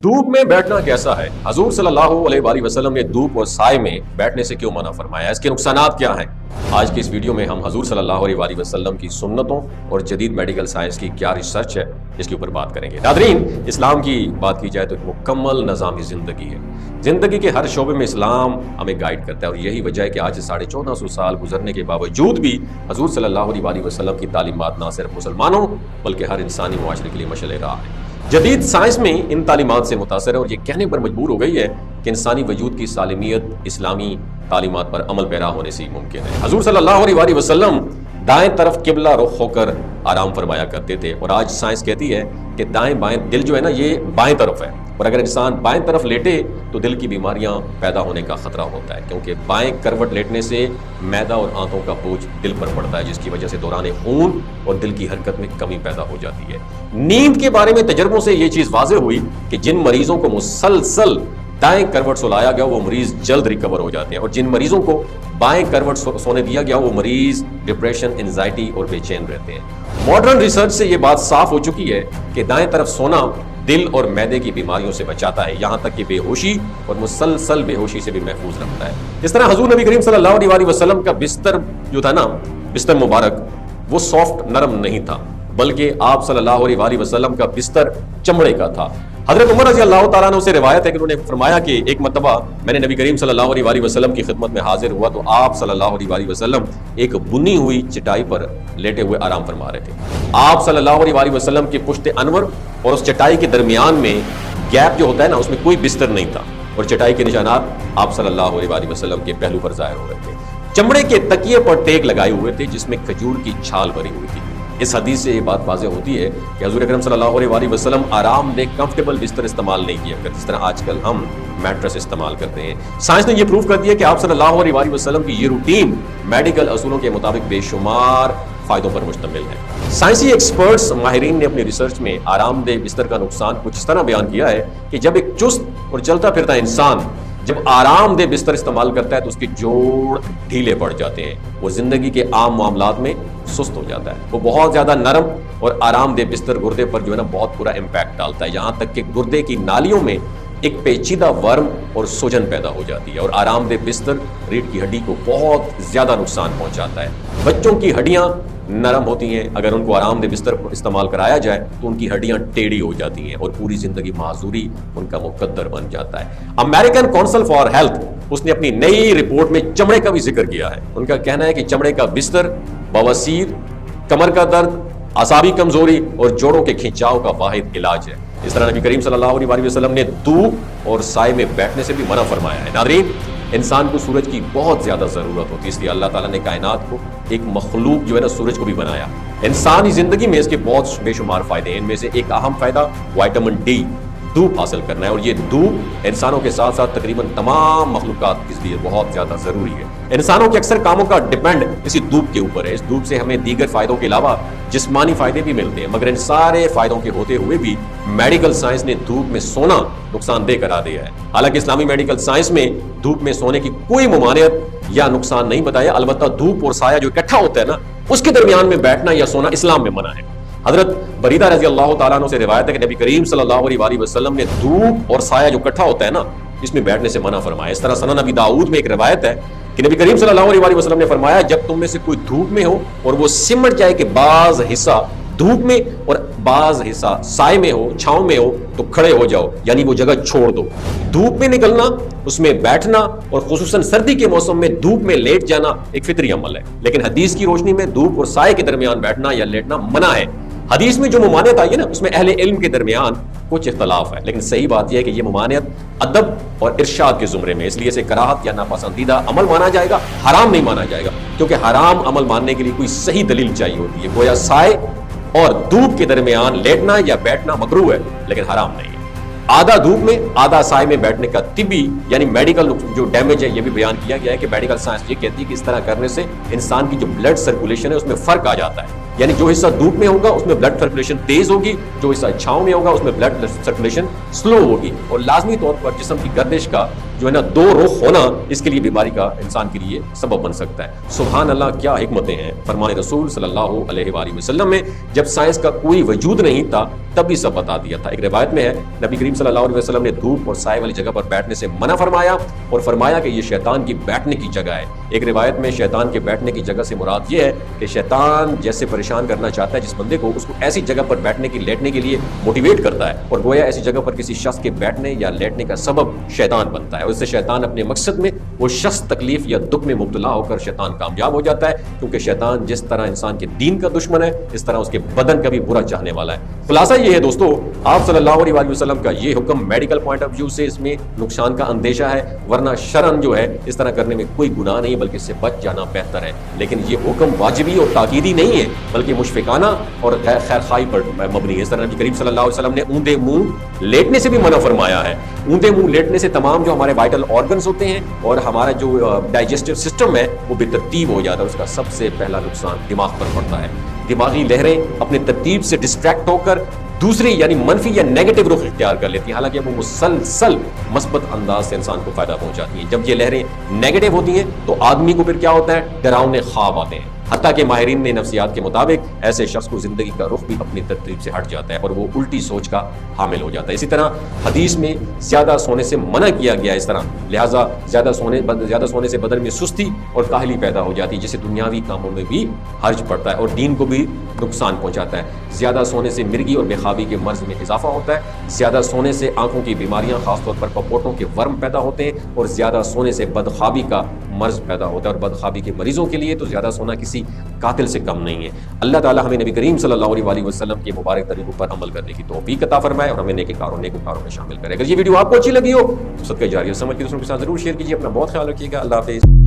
धूप में बैठना कैसा है? हजूर सल्लल्लाहु अलैहि वसल्लम ने धूप और साए में बैठने से क्यों मना फरमाया? इसके नुकसानात क्या हैं? आज की इस वीडियो में हम हजूर सल्लल्लाहु अलैहि वसल्लम की सुन्नतों और जदीद मेडिकल साइंस की क्या रिसर्च है इसके ऊपर बात करेंगे। नादरीन, इस्लाम की बात की जाए तो एक मुकम्मल निज़ामी ज़िंदगी है। ज़िंदगी के हर शोबे में इस्लाम हमें गाइड करता है और यही वजह है कि आज से 1450 साल गुजरने के बावजूद भी हजूर सल्लल्लाहु अलैहि वसल्लम की तालीमात ना सिर्फ मुसलमानों बल्कि हर इंसानी मुआशरे के लिए मशअल राह है। जदीद साइंस में इन तालीमात से मुतासर है और ये कहने पर मजबूर हो गई है कि इंसानी वजूद की सालिमियत इस्लामी तालीमात पर अमल पैरा होने से ही मुमकिन है। हजूर सल्लल्लाहु अलैहि वसल्लम दाएं तरफ किबला रुख होकर आराम फरमाया करते थे और आज साइंस कहती है कि दाएं बाएं दिल जो है ना ये बाएं तरफ है और अगर इंसान बाएं तरफ लेटे तो दिल की बीमारियां पैदा होने का खतरा होता है क्योंकि बाएं करवट लेटने से मैदा और आंतों का बोझ दिल पर पड़ता है जिसकी वजह से दौरान खून और दिल की हरकत में कमी पैदा हो जाती है। नींद के बारे में तजर्बों से ये चीज वाज़ेह हुई कि जिन मरीजों को मुसलसल दाएं करवट सुलाया गया वो मरीज जल्द रिकवर हो जाते हैं और जिन मरीजों को बाएं करवट सोने दिया गया वो मरीज डिप्रेशन, एंजाइटी और बेचैन रहते हैं। मॉडर्न रिसर्च से ये बात साफ हो चुकी है कि दाएं तरफ सोना दिल और मैदे की बीमारियों से बचाता है, यहाँ तक कि बेहोशी और मुसलसल बेहोशी से भी महफूज रखता है। इस तरह हजूर नबी करीम सल्लल्लाहु अलैहि वसल्लम का बिस्तर जो था ना, बिस्तर मुबारक, वो सॉफ्ट नरम नहीं था बल्कि आप सल्लल्लाहु अलैहि वसल्लम का बिस्तर चमड़े का था। हजरत उमर रज़ी अल्लाह तआला अन्हु से रिवायत है कि उन्होंने फरमाया कि एक मर्तबा मैंने नबी करीम सल्लल्लाहु अलैहि वसल्लम की खिदमत में हाजिर हुआ तो आप सल्लल्लाहु अलैहि वसल्लम एक बुनी हुई चटाई पर लेटे हुए आराम फरमा रहे थे। आप सल्लल्लाहु अलैहि वसल्लम के पुश्ते अनवर और उस चटाई के दरमियान में गैप जो होता है ना, उसमें कोई बिस्तर नहीं था और चटाई के निशानात आप सल्लल्लाहु अलैहि वसल्लम के पहलू पर जाहिर हो रहे थे। चमड़े के तकिए पर टेक लगाए हुए थे जिसमें खजूर की छाल भरी हुई थी। इस हदीस से ये बात वाज़ेह होती है कि हज़ूर अकरम सल्लल्लाहु अलैहि वसल्लम आरामदेह कंफर्टेबल बिस्तर इस्तेमाल नहीं किया करते जिस तरह आजकल हम मैट्रेस इस्तेमाल करते हैं। साइंस ने ये प्रूव कर दिया कि आप सल्लल्लाहु अलैहि वसल्लम की ये रूटीन मेडिकल असूलों के मुताबिक बेशुमार फायदों पर मुश्तमिल है। साइंसी एक्सपर्ट्स माहिरीन ने अपनी रिसर्च में आरामदेह बिस्तर का नुकसान कुछ इस तरह बयान किया है कि जब एक चुस्त और चलता फिरता इंसान जब आरामदेह बिस्तर इस्तेमाल करता है तो उसके जोड़ ढीले पड़ जाते हैं, वो जिंदगी के आम मामलात में सुस्त हो जाता है। वो बहुत ज्यादा नरम और आरामदेह बिस्तर गुर्दे पर जो है ना बहुत बुरा इम्पैक्ट डालता है, यहाँ तक कि गुर्दे की नालियों में एक पेचीदा वर्म और सूजन पैदा हो जाती है और आरामदेह बिस्तर रीढ़ की हड्डी को बहुत ज्यादा नुकसान पहुंचाता है। बच्चों की हड्डियां नरम होती हैं, अगर उनको आरामदेह बिस्तर इस्तेमाल कराया जाए तो उनकी हड्डियां टेढ़ी हो जाती हैं और पूरी जिंदगी माजूरी उनका मुकद्दर बन जाता है। अमेरिकन काउंसिल फॉर हेल्थ उसने अपनी नई रिपोर्ट में चमड़े का भी जिक्र किया है। उनका कहना है कि चमड़े का बिस्तर बवासीर, कमर का दर्द, आसाबी कमजोरी और जोड़ों के खिंचाव का वाहिद इलाज है। इस तरह नबी करीम सल्लल्लाहु अलैहि वसल्लम ने धूप और साए में बैठने से भी मना फरमाया है। नादरीन, इंसान को सूरज की बहुत ज्यादा जरूरत होती है, इसलिए अल्लाह ताला ने कायनात को एक मखलूक जो है ना सूरज को भी बनाया। इंसानी जिंदगी में इसके बहुत बेशुमार फायदे हैं। इनमें से एक अहम फायदा विटामिन डी धूप हासिल करना है और ये धूप इंसानों के साथ साथ तकरीबन तमाम मखलूकात के लिए बहुत ज्यादा जरूरी है। इंसानों के अक्सर कामों का डिपेंड इसी धूप के ऊपर है। इस धूप से हमें दीगर फायदों के अलावा जिस्मानी फायदे भी मिलते हैं, मगर इन सारे फायदों के होते हुए भी मेडिकल साइंस ने धूप में सोना नुकसानदेह करा दिया है। हालांकि इस्लामी मेडिकल साइंस में धूप में सोने की कोई मुमानियत या नुकसान नहीं बताया, अलबत्ता धूप और साया जो इकट्ठा होता है ना, उसके दरमियान में बैठना या सोना इस्लाम में मना है। हजरत बरीदा रज़ी अल्लाह तआला अन्हु से रिवायत है कि नबी करीम सल्लल्लाहु अलैहि वसल्लम ने धूप और साया जो इकट्ठा होता है ना, इसमें बैठने से मना फरमाया। इस तरह सनन नबी दाऊद में एक रिवायत है कि नबी करीम सल्लल्लाहु अलैहि वसल्लम ने फरमाया, जब तुम में से कोई धूप में हो और वो सिमट जाए कि बाज हिस्सा धूप में और बाज हिस्सा साए में हो, छांव में हो, तो खड़े हो जाओ, यानी वो जगह छोड़ दो। धूप में निकलना, उसमें बैठना और खुसूसन सर्दी के मौसम में धूप में लेट जाना एक फितरी अमल है, लेकिन हदीस की रोशनी में धूप और साए के दरमियान बैठना या लेटना मना है। हदीस में जो मुमानियत आई है ना, उसमें अहले इल्म के दरमियान कुछ इख्तलाफ है, लेकिन सही बात यह है कि यह मुमानियत अदब और इरशाद के जुमरे में, इसलिए इसे कराहत या नापसंदीदा अमल माना जाएगा, हराम नहीं माना जाएगा, क्योंकि हराम अमल मानने के लिए कोई सही दलील चाहिए होती है। गोया साए और धूप के दरमियान लेटना या बैठना मकरूह है लेकिन हराम नहीं है। आधा धूप में आधा साए में बैठने का तिबी यानी मेडिकल जो डैमेज है, यह भी बयान किया गया है कि मेडिकल साइंस ये कहती है कि इस तरह करने से इंसान की जो ब्लड सर्कुलेशन है उसमें फर्क आ जाता है, यानी जो हिस्सा धूप में होगा उसमें ब्लड सर्कुलेशन तेज होगी, जो हिस्सा छांव में होगा उसमें ब्लड सर्कुलेशन स्लो होगी और लाजमी तौर पर जिस्म की गर्दिश का जो है ना दो रुख होना इसके लिए बीमारी का इंसान के लिए सबब बन सकता है। सुभान अल्लाह, क्या हिकमतें हैं फरमान रसूल सल्लल्लाहु अलैहि वसल्लम में। जब साइंस का कोई वजूद नहीं था तब भी सब बता दिया था। एक रिवायत में है नबी करीम کریم صلی اللہ علیہ وسلم نے دھوپ اور سائے والی جگہ پر بیٹھنے سے منع فرمایا اور فرمایا کہ یہ شیطان کی بیٹھنے کی جگہ ہے۔ ایک روایت میں شیطان کے بیٹھنے کی جگہ سے مراد یہ ہے کہ شیطان جیسے پریشان کرنا چاہتا ہے جس بندے کو، اس کو ایسی جگہ پر بیٹھنے کی لیٹنے کے لیے موٹیویٹ کرتا ہے، اور گویا ایسی جگہ پر کسی شخص کے بیٹھنے یا لیٹنے کا سبب شیطان بنتا ہے، اور اس سے شیطان اپنے مقصد میں، وہ شخص تکلیف یا دکھ میں مبتلا ہو کر شیطان کامیاب ہو جاتا ہے، کیونکہ شیطان جس طرح انسان کے دین کا دشمن ہے اس طرح اس کے بدن کا بھی برا چاہنے والا ہے۔ خلاصہ یہ ہے دوستو، آپ صلی اللہ علیہ وسلم کا یہ حکم میڈیکل پوائنٹ آف ویو سے اس میں نقصان کا اندیشہ ہے، ورنہ شرعن جو ہے اس طرح کرنے میں کوئی گناہ نہیں، بلکہ اس سے بچ جانا بہتر ہے۔ لیکن یہ حکم واجبی اور تاکیدی نہیں ہے، بلکہ مشفقانہ اور خیر خواہی پر مبنی ہے۔ اس طرح نبی کریم صلی اللہ علیہ وسلم نے اوندا منہ لیٹنے سے بھی منع فرمایا ہے۔ اوندا منہ لیٹنے سے تمام جو ہمارے وائٹل آرگنز ہوتے ہیں اور ہمارا جو ڈائجسٹو سسٹم ہے وہ بے ترتیب ہو جاتا ہے۔ اس کا سب سے پہلا نقصان دماغ پر پڑتا ہے۔ دماغی لہریں اپنے ترتیب سے ڈسٹریکٹ ہو کر دوسری یعنی منفی یا نیگیٹو رخ اختیار کر لیتی ہیں، حالانکہ وہ مسلسل مثبت انداز سے انسان کو فائدہ پہنچاتی ہیں۔ جب یہ لہریں نیگیٹو ہوتی ہیں تو آدمی کو پھر کیا ہوتا ہے؟ ڈراؤنے خواب آتے ہیں، حتیٰ کہ ماہرین نے نفسیات کے مطابق ایسے شخص کو زندگی کا رخ بھی اپنی ترتیب سے ہٹ جاتا ہے اور وہ الٹی سوچ کا حامل ہو جاتا ہے۔ اسی طرح حدیث میں زیادہ سونے سے منع کیا گیا، اس طرح لہٰذا زیادہ سونے سے بدن میں سستی اور کاہلی پیدا ہو جاتی ہے، جسے دنیاوی کاموں میں بھی حرج پڑتا ہے اور دین کو بھی نقصان پہنچاتا ہے۔ زیادہ سونے سے مرگی اور بے خوابی کے مرض میں اضافہ ہوتا ہے۔ زیادہ سونے سے آنکھوں کی بیماریاں، خاص طور پر پپوٹوں کے ورم پیدا ہوتے ہیں، اور زیادہ سونے سے بدخوابی کا مرض پیدا ہوتا ہے، اور بدخوابی کے مریضوں کے لیے تو زیادہ سونا کسی قاتل سے کم نہیں ہے۔ اللہ تعالیٰ ہمیں نبی کریم صلی اللہ علیہ وسلم کے مبارک طریقوں پر عمل کرنے کی توفیق عطا فرمائے اور ہمیں نیک کاروں میں شامل کرے۔ اگر یہ ویڈیو آپ کو اچھی لگی ہو تو صدقہ جاریہ سمجھ کے دوسروں کے ساتھ ضرور شیئر کیجیے۔ اپنا بہت خیال رکھیے گا۔ اللہ حافظ۔